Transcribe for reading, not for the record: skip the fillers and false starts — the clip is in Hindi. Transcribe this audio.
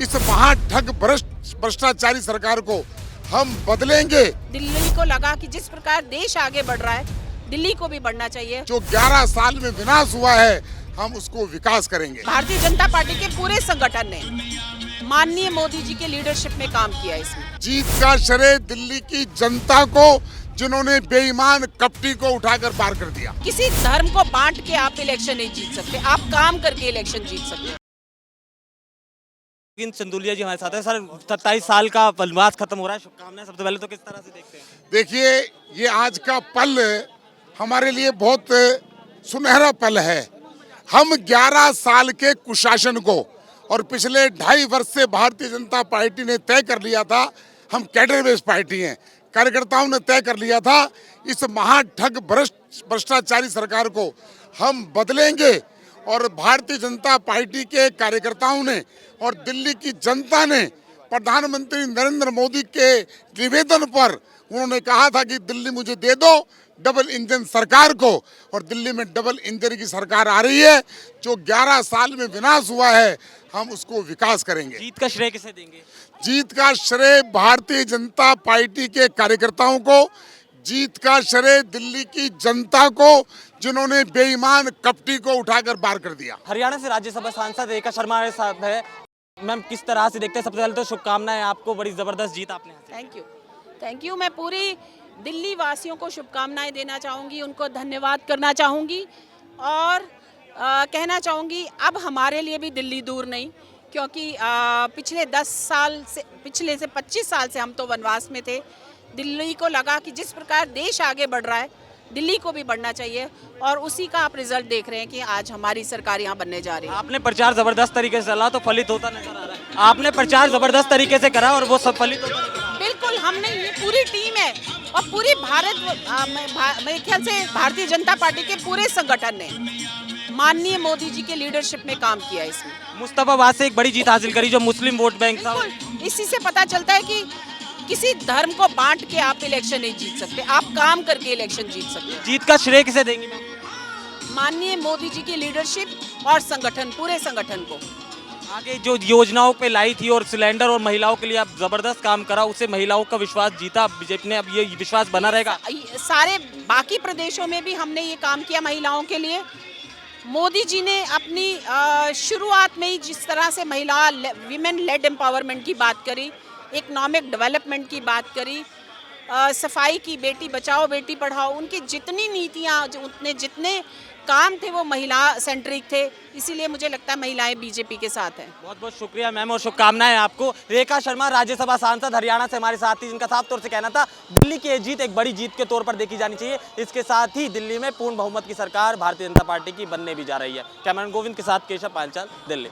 इस महाठग भ्रष्टाचारी सरकार को हम बदलेंगे। दिल्ली को लगा कि जिस प्रकार देश आगे बढ़ रहा है दिल्ली को भी बढ़ना चाहिए। जो 11 साल में विनाश हुआ है हम उसको विकास करेंगे। भारतीय जनता पार्टी के पूरे संगठन ने माननीय मोदी जी के लीडरशिप में काम किया। इसमें जीत का श्रेय दिल्ली की जनता को, जिन्होंने बेईमान कपटी को उठाकर पार कर दिया। किसी धर्म को बांट के आप इलेक्शन नहीं जीत सकते, आप काम करके इलेक्शन जीत सकते हैं। चंदुलिया जी हमारे साथ है। सर 27 साल का वनवास खत्म हो रहा है, शुभकामनाएं। सबसे पहले तो किस तरह से देखते हैं? देखिए, ये आज का पल हमारे लिए बहुत सुनहरा पल है। हम 11 साल के कुशासन को और पिछले 2.5 वर्ष से भारतीय जनता पार्टी ने तय कर लिया था, हम कैडर बेस्ड पार्टी हैं, कार्यकर्ताओं ने तय कर लिया था, इस महाठग भ्रष्टाचारी सरकार को हम बदलेंगे। और भारतीय जनता पार्टी के कार्यकर्ताओं ने और दिल्ली की जनता ने प्रधानमंत्री नरेंद्र मोदी के निवेदन पर उन्होंने कहा था कि दिल्ली मुझे दे दो डबल इंजन सरकार को, और दिल्ली में डबल इंजन की सरकार आ रही है। जो 11 साल में विनाश हुआ है हम उसको विकास करेंगे। जीत का श्रेय किसे देंगे? जीत का श्रेय भारतीय जनता पार्टी के कार्यकर्ताओं को, जीत का श्रेय दिल्ली की जनता को, जिन्होंने बेईमान कपटी को उठाकर पार कर दिया। हरियाणा से राज्यसभा सांसद रेखा शर्मा हमारे साथ है। मैम, किस तरह से देखते हैं? सबसे पहले तो शुभकामनाएं आपको, बड़ी जबरदस्त जीत आपने हासिल की। Thank you. मैं पूरी दिल्ली वासियों को शुभकामनाएं देना चाहूँगी, उनको धन्यवाद करना चाहूँगी और कहना चाहूँगी अब हमारे लिए भी दिल्ली दूर नहीं, क्योंकि पिछले 25 साल से हम तो वनवास में थे। दिल्ली को लगा कि जिस प्रकार देश आगे बढ़ रहा है दिल्ली को भी बढ़ना चाहिए, और उसी का आप रिजल्ट देख रहे हैं कि आज हमारी सरकार यहाँ बनने जा रही है। आपने प्रचार जबरदस्त तरीके से चला तो फलित होता नजर आ रहा है। आपने प्रचार जबरदस्त तरीके से करा और वो सब फलित होता नजर आ रहा है। बिल्कुल, हमने ये पूरी टीम है और पूरी मेरे ख्याल से भारतीय जनता पार्टी के पूरे संगठन ने माननीय मोदी जी के लीडरशिप में काम किया। इसमें मुस्तफाबाद से एक बड़ी जीत हासिल करी, जो मुस्लिम वोट बैंक था। इसी से पता चलता है कि किसी धर्म को बांट के आप इलेक्शन नहीं जीत सकते, आप काम करके इलेक्शन जीत सकते हैं। जीत का श्रेय किसे देंगी मैम? माननीय मोदी जी की लीडरशिप और संगठन, पूरे संगठन को। आगे जो योजनाओं पे लाई थी और सिलेंडर और महिलाओं के लिए आप जबरदस्त काम करा, उससे महिलाओं का विश्वास जीता बीजेपी ने। अब ये विश्वास बना रहेगा? सारे बाकी प्रदेशों में भी हमने ये काम किया महिलाओं के लिए। मोदी जी ने अपनी शुरुआत में ही जिस तरह से महिला वीमेन लेड एम्पावरमेंट की बात करी, इकोनॉमिक डेवलपमेंट की बात करी, सफाई की, बेटी बचाओ बेटी पढ़ाओ, उनकी जितनी नीतियाँ, उतने जितने काम थे वो महिला सेंट्रिक थे। इसीलिए मुझे लगता है महिलाएं बीजेपी के साथ हैं। बहुत बहुत शुक्रिया मैम और शुभकामनाएं आपको। रेखा शर्मा राज्यसभा सांसद हरियाणा से हमारे साथ थी, जिनका साफ तौर से कहना था दिल्ली की ये जीत एक बड़ी जीत के तौर पर देखी जानी चाहिए। इसके साथ ही दिल्ली में पूर्ण बहुमत की सरकार भारतीय जनता पार्टी की बनने भी जा रही है। कैमरामैन गोविंद के साथ केशव पांचाल, दिल्ली।